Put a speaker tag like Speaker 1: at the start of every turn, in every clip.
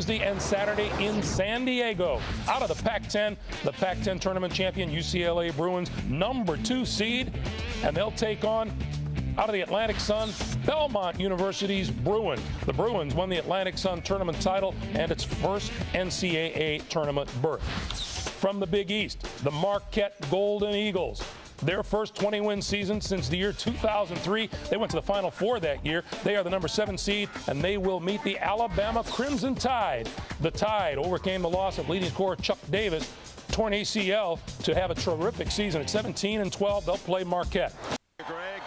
Speaker 1: Thursday and Saturday in San Diego. Out of the Pac-10, the Pac-10 tournament champion UCLA Bruins, #2 seed, and they'll take on, out of the Atlantic Sun, Belmont University's Bruins. The Bruins won the Atlantic Sun tournament title and its first NCAA tournament berth. From the Big East, the Marquette Golden Eagles. Their first 20-win season since the year 2003. They went to the Final Four that year. They are the #7 seed, and they will meet the Alabama Crimson Tide. The Tide overcame the loss of leading scorer Chuck Davis, torn ACL, to have a terrific season. At 17-12, they'll play Marquette.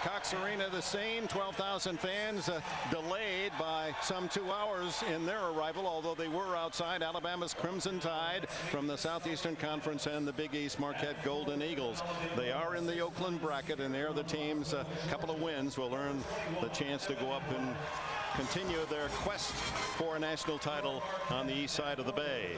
Speaker 2: Cox Arena, the scene, 12,000 fans delayed by some 2 hours in their arrival, although they were outside. Alabama's Crimson Tide from the Southeastern Conference and the Big East Marquette Golden Eagles. They are in the Oakland bracket, and they're the teams. A couple of wins will earn the chance to go up and continue their quest for a national title on the east side of the bay.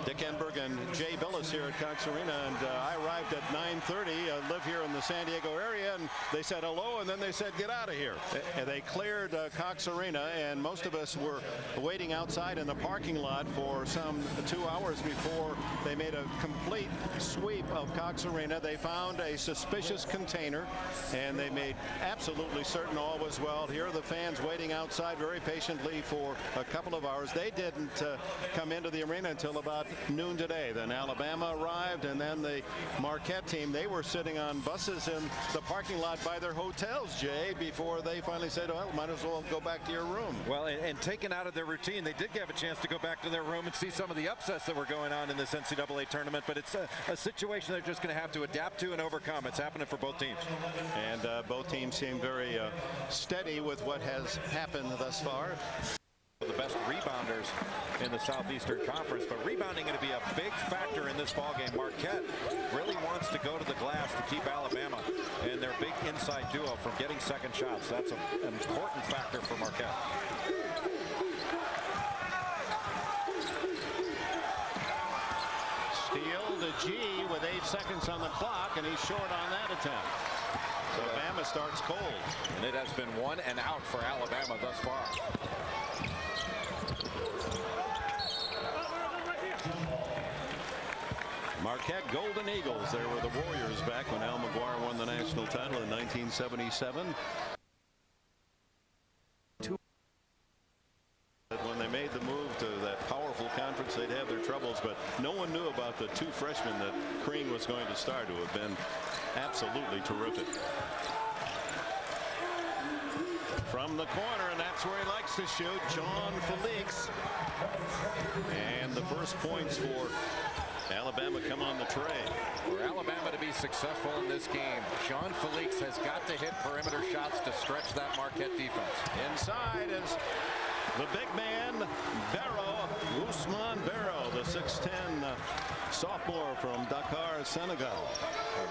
Speaker 2: Dick Enberg and Jay Billis here at Cox Arena, and I arrived at 9:30. I live here in the San Diego area, and they said hello, and then they said get out of here. And they cleared Cox Arena, and most of us were waiting outside in the parking lot for some 2 hours before they made a complete sweep of Cox Arena. They found a suspicious container, and they made absolutely certain all was well. Here are the fans waiting outside very patiently for a couple of hours. They didn't come into the arena until about noon today. Then Alabama arrived, and then the Marquette team, they were sitting on buses in the parking lot by their hotels, Jay, before they finally said, well, might as well go back to your room.
Speaker 3: Well, and taken out of their routine, they did have a chance to go back to their room and see some of the upsets that were going on in this NCAA tournament, but it's a situation they're just going to have to adapt to and overcome. It's happening for both teams.
Speaker 2: And both teams seem very steady with what has happened thus far.
Speaker 3: The best rebounders in the Southeastern Conference, but rebounding going to be a big factor in this ballgame. Marquette really wants to go to the glass to keep Alabama and their big inside duo from getting second shots. That's an important factor for Marquette.
Speaker 2: Steele to G with 8 seconds on the clock, and he's short on that attempt. So Alabama starts cold.
Speaker 3: And it has been 1 and out for Alabama thus far.
Speaker 2: Marquette Golden Eagles. There were the Warriors back when Al McGuire won the national title in 1977. When they made the move to that powerful conference, they'd have their troubles, but no one knew about the 2 freshmen that Crean was going to start, who have been absolutely terrific. From the corner, and that's where he likes to shoot, John Felix. And the first points for Alabama come on the tray.
Speaker 3: For Alabama to be successful in this game, Sean Felix has got to hit perimeter shots to stretch that Marquette defense.
Speaker 2: Inside is the big man, Barrow, Ousmane Barrow, the 6'10 sophomore from Dakar, Senegal.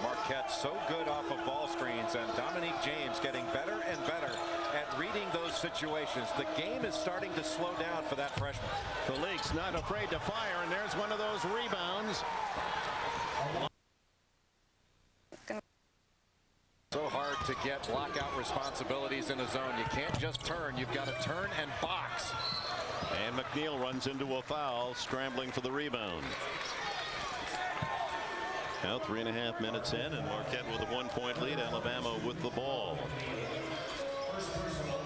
Speaker 3: Marquette so good off of ball screens, and Dominique James getting better and better at reading those situations. The game is starting to slow down for that freshman.
Speaker 2: Felix not afraid to fire, and there's one of those rebounds.
Speaker 3: So hard to get blockout responsibilities in a zone. You can't just turn. You've got to turn and box.
Speaker 2: And McNeil runs into a foul, scrambling for the rebound. Now 3.5 minutes in, and Marquette with a 1-point lead. Alabama with the ball.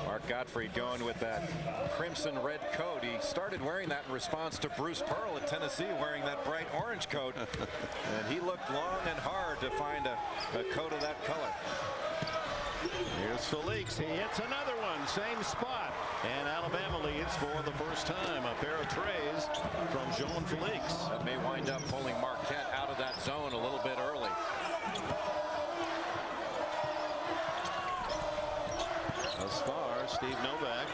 Speaker 3: Mark Gottfried going with that crimson red coat. He started wearing that in response to Bruce Pearl at Tennessee wearing that bright orange coat. And he looked long and hard to find a coat of that color.
Speaker 2: Here's Felix. He hits another one. Same spot. And Alabama leads for the first time. A pair of trays from Jean Felix.
Speaker 3: That may wind up pulling Marquette out of that zone a little bit early.
Speaker 2: Thus far, Steve Novak,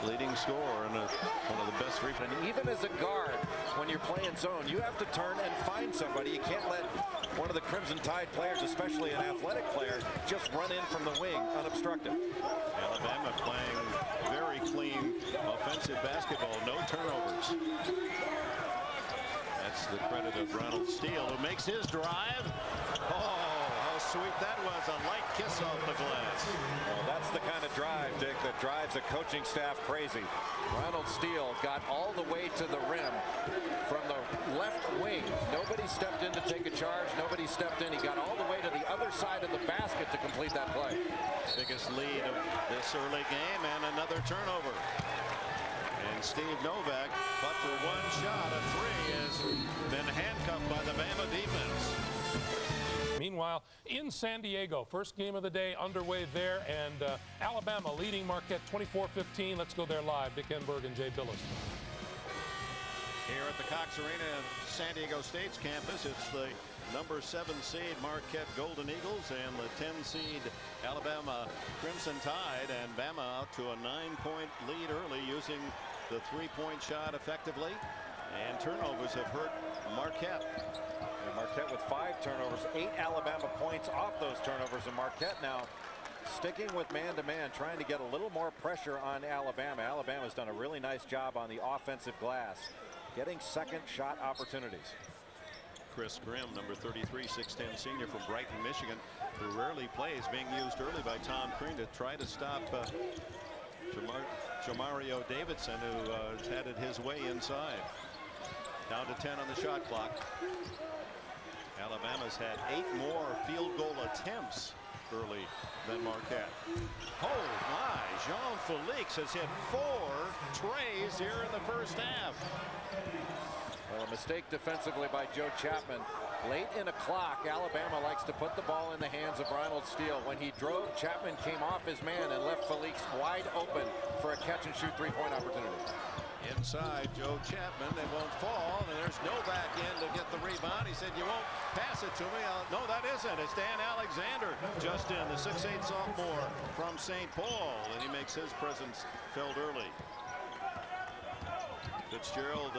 Speaker 2: the leading scorer and one of the best rebounders.
Speaker 3: And even as a guard, when you're playing zone, you have to turn and find somebody. You can't let one of the Crimson Tide players, especially an athletic player, just run in from the wing unobstructed.
Speaker 2: Alabama playing very clean offensive basketball, no turnovers. That's the credit of Ronald Steele, who makes his drive. Oh, how sweep. That was a light kiss off the glass.
Speaker 3: Well, that's the kind of drive, Dick, that drives a coaching staff crazy. Ronald Steele got all the way to the rim from the left wing. Nobody stepped in to take a charge. Nobody stepped in. He got all the way to the other side of the basket to complete that play.
Speaker 2: Biggest lead of this early game, and another turnover. And Steve Novak, but for one shot, a three, has been handcuffed by the Bama defense.
Speaker 1: Meanwhile, in San Diego, first game of the day underway there, and Alabama leading Marquette 24-15. Let's go there live. Dick Enberg and Jay Billis.
Speaker 2: Here at the Cox Arena, San Diego State's campus, it's the number 7 seed Marquette Golden Eagles and the 10 seed Alabama Crimson Tide, and Bama out to a 9-point lead early using the 3-point shot effectively, and turnovers have hurt Marquette.
Speaker 3: And Marquette with 5 turnovers, 8 Alabama points off those turnovers, and Marquette now sticking with man-to-man, trying to get a little more pressure on Alabama. Alabama's done a really nice job on the offensive glass, getting second shot opportunities.
Speaker 2: Chris Grimm, number 33, 6'10 senior from Brighton, Michigan, who rarely plays, being used early by Tom Crean to try to stop Jamario Davidson, who has had it his way inside. Down to 10 on the shot clock. Alabama's had 8 more field goal attempts early than Marquette. Oh my, Jean Felix has hit 4 trays here in the first half.
Speaker 3: Well, a mistake defensively by Joe Chapman. Late in a clock, Alabama likes to put the ball in the hands of Ronald Steele. When he drove, Chapman came off his man and left Felix wide open for a catch-and-shoot 3-point opportunity.
Speaker 2: Inside, Joe Chapman, they won't fall, and there's Novak in to get the rebound. He said, you won't pass it to me. No, that isn't. It's Dan Alexander just in, the 6'8 sophomore from St. Paul, and he makes his presence felt early. Fitzgerald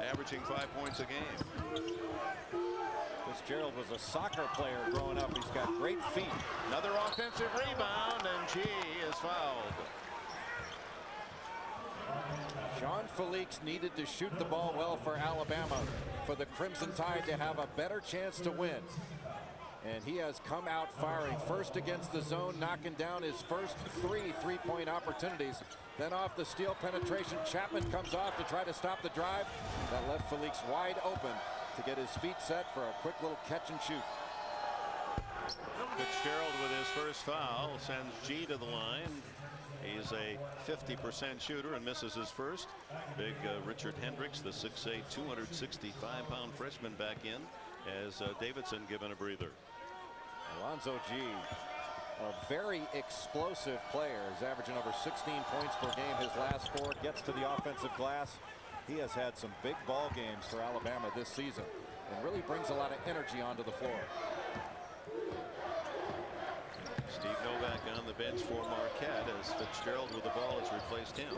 Speaker 2: averaging 5 points a game.
Speaker 3: Fitzgerald was a soccer player growing up. He's got great feet.
Speaker 2: Another offensive rebound, and G is fouled.
Speaker 3: Jean Felix needed to shoot the ball well for Alabama, for the Crimson Tide to have a better chance to win. And he has come out firing, first against the zone, knocking down his first 3-point opportunities. Then off the steal penetration, Chapman comes off to try to stop the drive. That left Felix wide open to get his feet set for a quick little catch and shoot.
Speaker 2: Fitzgerald with his first foul sends G to the line. He's a 50% shooter and misses his first. Big Richard Hendricks, the 6'8", 265-pound freshman, back in as Davidson given a breather.
Speaker 3: Alonzo G, a very explosive player. He's averaging over 16 points per game his last 4. Gets to the offensive glass. He has had some big ball games for Alabama this season and really brings a lot of energy onto the floor.
Speaker 2: Steve Novak on the bench for Marquette as Fitzgerald with the ball has replaced him.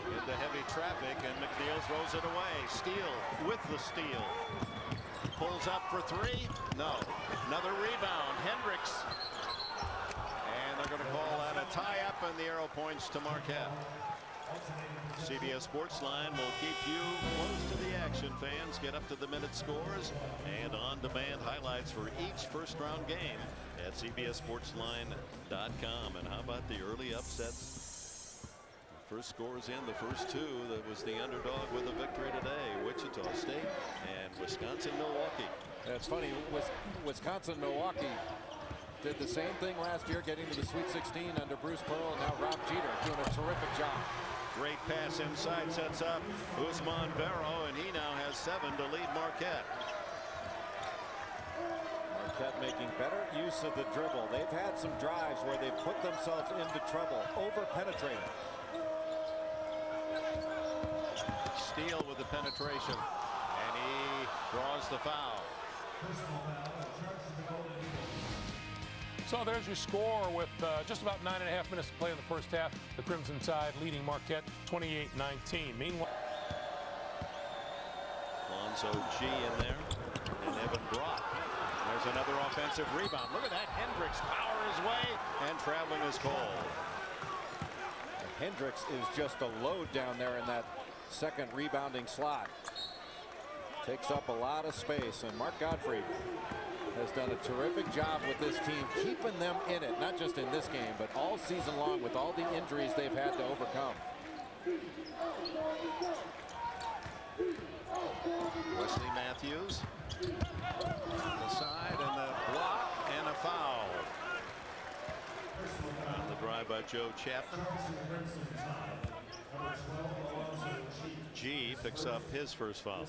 Speaker 2: Into heavy traffic, and McNeil throws it away. Steele with the steal. Pulls up for 3. No. Another rebound. Hendricks. And they're going to call that a tie-up, and the arrow points to Marquette. CBS Sports Line will keep you close to the action, fans. Get up to the minute scores and on-demand highlights for each first-round game at CBSSportsLine.com. And how about the early upsets? First scores in, the first 2. That was the underdog with a victory today. Wichita State and Wisconsin-Milwaukee.
Speaker 3: It's funny, Wisconsin-Milwaukee did the same thing last year, getting to the Sweet 16 under Bruce Pearl. Now Rob Jeter doing a terrific job.
Speaker 2: Great pass inside, sets up Usman Barrow, and he now has 7 to lead Marquette.
Speaker 3: Marquette making better use of the dribble. They've had some drives where they've put themselves into trouble, over-penetrating.
Speaker 2: Steele with the penetration, and he draws the foul.
Speaker 1: So there's your score with just about 9.5 minutes to play in the first half. The Crimson Tide leading Marquette 28-19. Meanwhile,
Speaker 2: Alonzo G in there, and Evan Brock. There's another offensive rebound. Look at that. Hendricks power his way, and traveling is called.
Speaker 3: Hendricks is just a load down there in that second rebounding slot.
Speaker 4: Takes up a lot of space, and Mark Godfrey has done a terrific job with this team, keeping them in it, not just in this game, but all season long with all the injuries they've had to overcome.
Speaker 2: Wesley Matthews on the side, and the block, and a foul. On the drive by Joe Chapman. G picks up his first foul.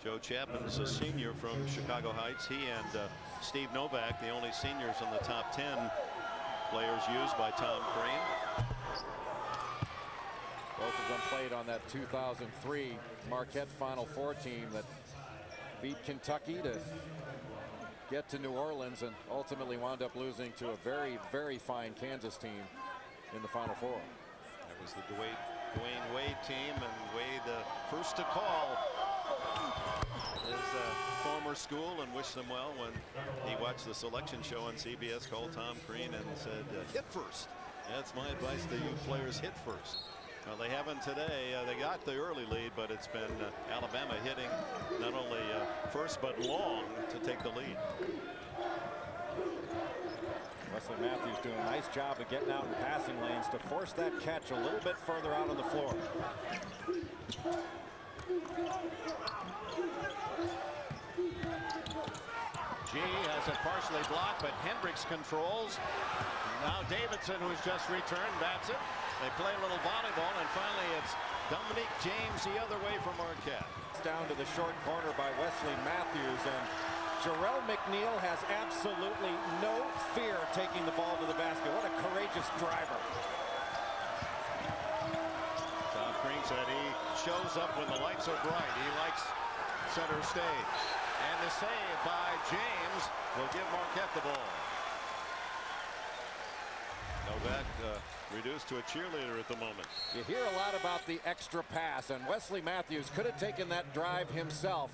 Speaker 2: Joe Chapman is a senior from Chicago Heights. He and Steve Novak, the only seniors in the top 10 players used by Tom Crean.
Speaker 4: Both of them played on that 2003 Marquette Final Four team that beat Kentucky to get to New Orleans and ultimately wound up losing to a very, very fine Kansas team in the Final Four.
Speaker 2: That was the Dwayne Wade team, and Wade first to call his former school and wish them well when he watched the selection show on CBS, called Tom Crean and said, hit first. That's my advice to you players, hit first. Well, they haven't today. They got the early lead, but it's been Alabama hitting not only first but long to take the lead.
Speaker 4: Wesley Matthews doing a nice job of getting out in passing lanes to force that catch a little bit further out on the floor.
Speaker 2: G has it partially blocked, but Hendricks controls. Now Davidson, who's just returned, bats it. They play a little volleyball, and finally it's Dominique James the other way from Marquette.
Speaker 4: It's down to the short corner by Wesley Matthews, and Jarrell McNeil has absolutely no fear taking the ball to the basket. What a courageous driver.
Speaker 2: Tom Crean said he shows up when the lights are bright. He likes center stage. And the save by James will give Marquette the ball. Novak reduced to a cheerleader at the moment.
Speaker 4: You hear a lot about the extra pass, and Wesley Matthews could have taken that drive himself,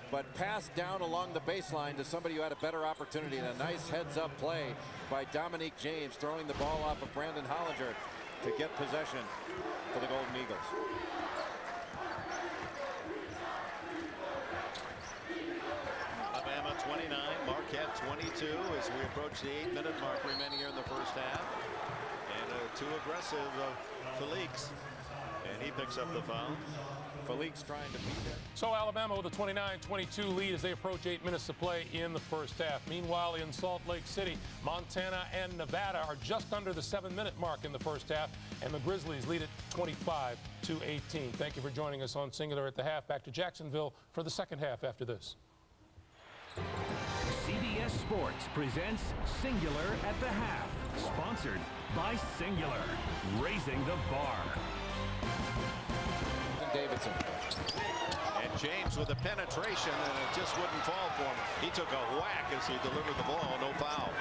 Speaker 4: but passed down along the baseline to somebody who had a better opportunity, and a nice heads-up play by Dominique James, throwing the ball off of Brandon Hollinger to get possession for the Golden Eagles.
Speaker 2: Alabama 29, Marquette 22 as we approach the 8-minute mark remaining here in the first half. And too aggressive Felix, and he picks up the foul.
Speaker 4: Felix trying to beat it.
Speaker 1: So Alabama with a 29-22 lead as they approach 8 minutes to play in the first half. Meanwhile, in Salt Lake City, Montana and Nevada are just under the 7-minute mark in the first half, and the Grizzlies lead it 25-18. Thank you for joining us on Singular at the half. Back to Jacksonville for the second half after this.
Speaker 5: CBS Sports presents Singular at the half, sponsored by Singular, raising the bar.
Speaker 4: Davidson.
Speaker 2: And James with a penetration, and it just wouldn't fall for him. He took a whack as he delivered the ball. No foul.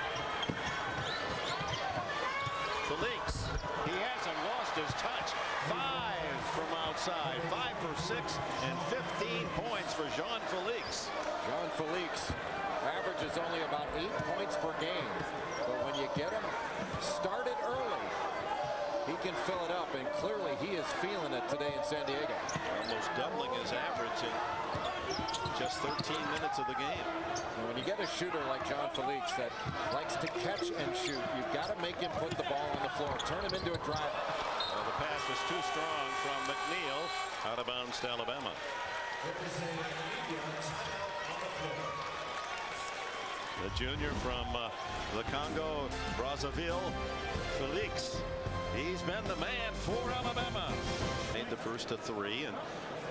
Speaker 2: Felix, he hasn't lost his touch. 5 from outside, 5 for 6, and 15 points for Jean Felix.
Speaker 4: Jean Felix averages only about 8 points per game, but when you get him started early, he can fill it up, and clearly he is feeling it today in San Diego.
Speaker 2: Almost doubling his average in just 13 minutes of the game.
Speaker 4: And when you get a shooter like Jean Felix that likes to catch and shoot, you've got to make him put the ball on the floor, turn him into a driver.
Speaker 2: Well, the pass was too strong from McNeil, out of bounds to Alabama. The junior from the Congo, Brazzaville, Felix. He's been the man for Alabama. Made the first to 3, and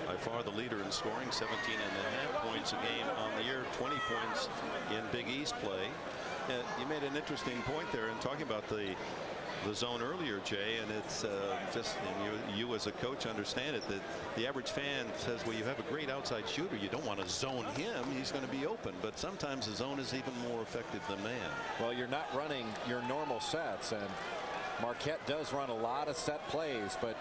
Speaker 2: by far the leader in scoring, 17.5 points a game on the year, 20 points in Big East play. You made an interesting point there in talking about the zone earlier, Jay, and it's just, and you as a coach understand it, that the average fan says, well, you have a great outside shooter, you don't want to zone him, he's going to be open, but sometimes the zone is even more effective than man.
Speaker 4: Well, you're not running your normal sets, and Marquette does run a lot of set plays, but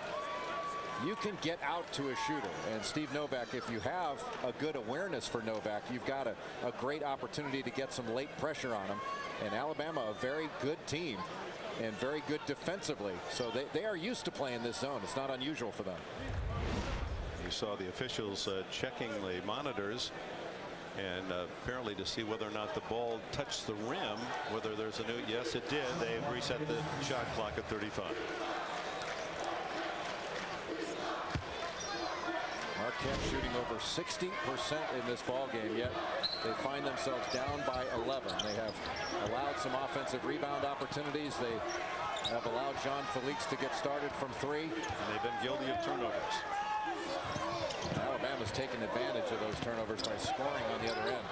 Speaker 4: you can get out to a shooter. And Steve Novak, if you have a good awareness for Novak, you've got a great opportunity to get some late pressure on him. And Alabama, a very good team and very good defensively. So they are used to playing this zone. It's not unusual for them.
Speaker 2: You saw the officials checking the monitors, and apparently to see whether or not the ball touched the rim, whether there's a new. Yes, it did. They reset the shot clock at 35.
Speaker 4: Marquette shooting over 60% in this ball game, yet they find themselves down by 11. They have allowed some offensive rebound opportunities. They have allowed Jean Felix to get started from 3.
Speaker 2: And they've been guilty of turnovers.
Speaker 4: Alabama's taken advantage of those turnovers by scoring on the other end.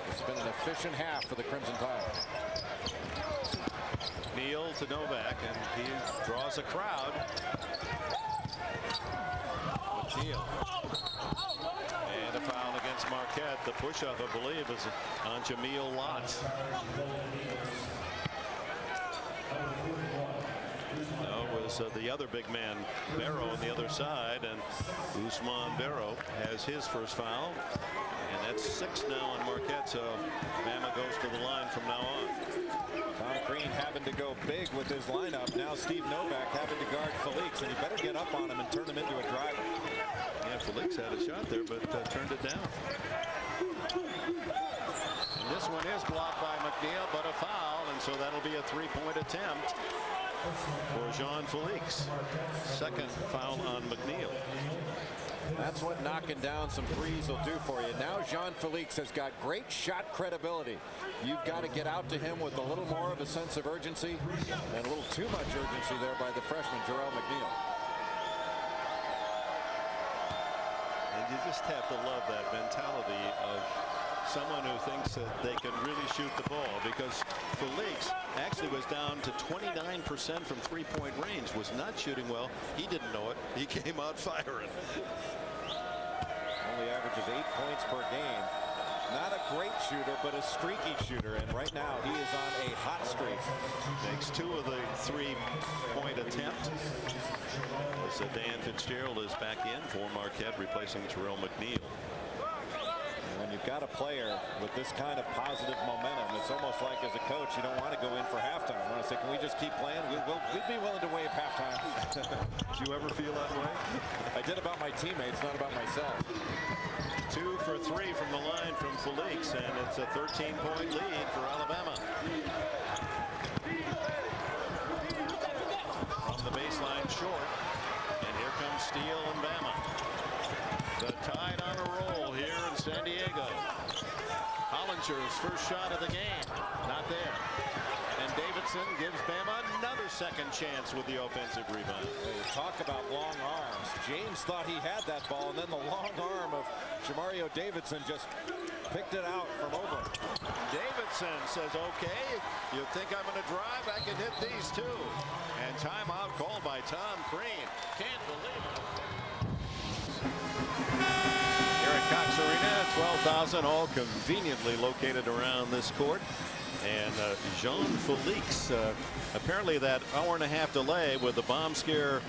Speaker 4: It's been an efficient half for the Crimson Tide.
Speaker 2: Neal to Novak, and he draws a crowd. Neal. And a foul against Marquette. The push-up, I believe, is on Jameel Lott. No, it was the other big man, Barrow, on the other side, and Ousmane Barrow has his first foul, and that's 6 now on Marquette. So Bama goes to the line from now on.
Speaker 3: Tom Crean having to go big with his lineup. Now Steve Novak having to guard Felix, and he better get up on him and turn him into a driver.
Speaker 2: Yeah, Felix had a shot there, but turned it down. And this one is blocked by McNeil, but a foul, and so that'll be a 3-point attempt for Jean Felix. Second foul on McNeil.
Speaker 4: That's what knocking down some threes will do for you. Now Jean Felix has got great shot credibility. You've got to get out to him with a little more of a sense of urgency, and a little too much urgency there by the freshman Jarrell McNeil.
Speaker 2: And you just have to love that mentality of someone who thinks that they can really shoot the ball, because Felix actually was down to 29% from 3-point range, was not shooting well. He didn't know it. He came out firing.
Speaker 3: Only averages 8 points per game. Not a great shooter, but a streaky shooter, and right now he is on a hot streak.
Speaker 2: Makes 2 of the 3-point attempt. As Dan Fitzgerald is back in for Marquette, replacing Jarrell McNeil.
Speaker 3: When you've got a player with this kind of positive momentum, it's almost like as a coach, you don't want to go in for halftime. You want to say, can we just keep playing? We'd be willing to waive halftime.
Speaker 2: Did you ever feel that way?
Speaker 3: I did about my teammates, not about myself.
Speaker 2: 2 for 3 from the line from Felix, and it's a 13-point lead for Alabama. From the baseline short, and here comes Steele and Bama. The Tide on a roll here in San Diego. Hollinger's first shot of the game, not there. And Davidson gives Bama another second chance with the offensive rebound.
Speaker 3: They talk about long arms. James thought he had that ball, and then the long arm of Jamario Davidson just picked it out from over.
Speaker 2: Davidson says, okay, you think I'm going to drive? I can hit these too. And timeout called by Tom Crean. Can't believe it. Here at Cox Arena, 12,000, all conveniently located around this court. And Jean Felix, apparently that hour-and-a-half delay with the bomb scare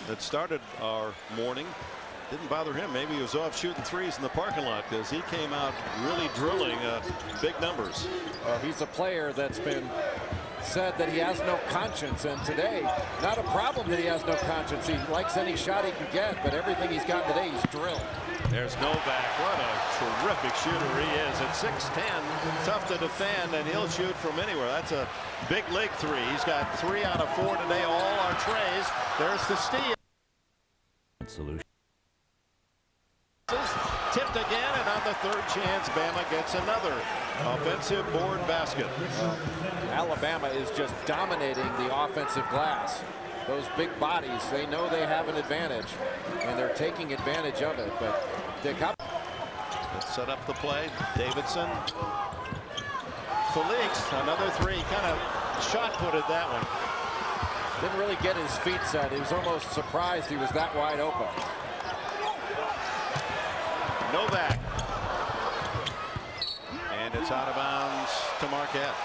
Speaker 2: that started our morning didn't bother him. Maybe he was off shooting threes in the parking lot, because he came out really drilling big numbers.
Speaker 4: He's a player that's been said that he has no conscience, and today, not a problem that he has no conscience. He likes any shot he can get, but everything he's got today, he's drilled.
Speaker 2: There's Novak. What a terrific shooter he is. At 6'10", tough to defend, and he'll shoot from anywhere. That's a big league 3. He's got 3 out of 4 today. All our trays. There's the steal.
Speaker 5: Solution.
Speaker 2: Tipped again, and on the third chance, Bama gets another offensive board basket.
Speaker 4: Alabama is just dominating the offensive glass. Those big bodies, they know they have an advantage, and they're taking advantage of it. But Dick,
Speaker 2: let's set up the play. Davidson. Felix, another 3. Kind of shot-putted that one.
Speaker 4: didn't really get his feet set. He was almost surprised he was that wide open.
Speaker 2: Novak. And it's out of bounds to Marquette.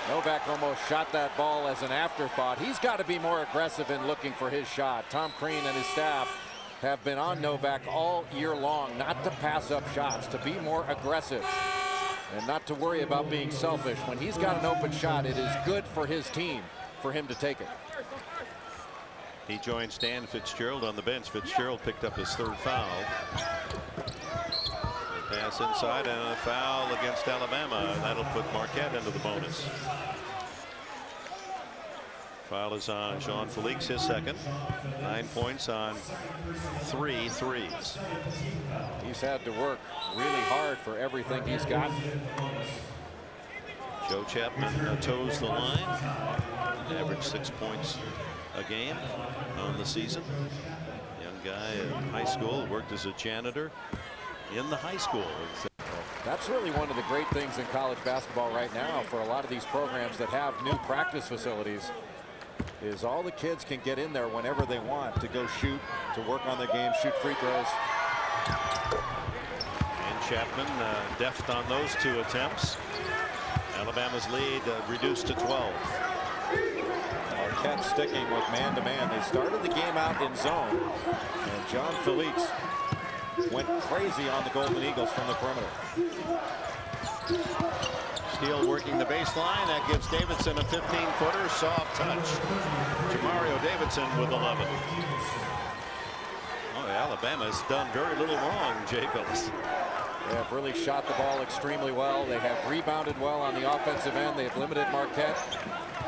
Speaker 4: Novak almost shot that ball as an afterthought. He's got to be more aggressive in looking for his shot. Tom Crean and his staff have been on Novak all year long not to pass up shots, to be more aggressive and not to worry about being selfish. When he's got an open shot, it is good for his team for him to take it.
Speaker 2: He joined Stan Fitzgerald on the bench. Fitzgerald picked up his 3rd foul. A pass inside and a foul against Alabama. That'll put Marquette into the bonus. Foul is on Jean Felix, his 2nd. 9 points on 3 threes.
Speaker 4: He's had to work really hard for everything he's got.
Speaker 2: Joe Chapman toes the line. Averaged 6 points a game on the season. Young guy in high school, worked as a janitor in the high school.
Speaker 4: That's really one of the great things in college basketball right now for a lot of these programs that have new practice facilities, is all the kids can get in there whenever they want to go shoot, to work on their game, shoot free throws.
Speaker 2: And Chapman deft on those 2 attempts. Alabama's lead reduced to 12.
Speaker 4: Marquette sticking with man-to-man. They started the game out in zone, and John Felix went crazy on the Golden Eagles from the perimeter.
Speaker 2: Steele working the baseline. That gives Davidson a 15-footer. Soft touch. Jamario Davidson with 11. Oh, Alabama has done very little wrong, Jacobs.
Speaker 4: They have really shot the ball extremely well. They have rebounded well on the offensive end. They've limited Marquette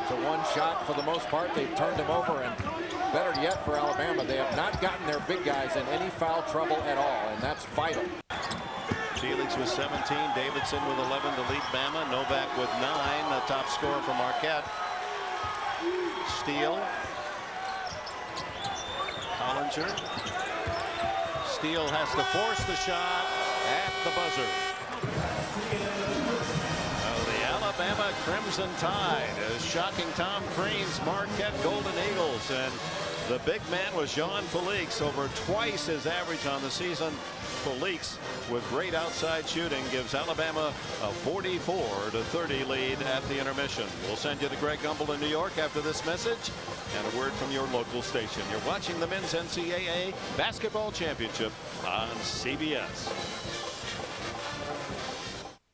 Speaker 4: to 1 shot for the most part. They've turned them over, and better yet for Alabama, they have not gotten their big guys in any foul trouble at all, and that's vital.
Speaker 2: Felix with 17, Davidson with 11 to lead Bama. Novak with 9, the top scorer for Marquette. Steele. Hollinger. Steele has to force the shot at the buzzer. The Alabama Crimson Tide is shocking Tom Crane's Marquette Golden Eagles, and the big man was Jean Felix, over twice his average on the season. Felix, with great outside shooting, gives Alabama a 44-30 lead at the intermission. We'll send you to Greg Gumbel in New York after this message and a word from your local station. You're watching the Men's NCAA Basketball Championship on CBS.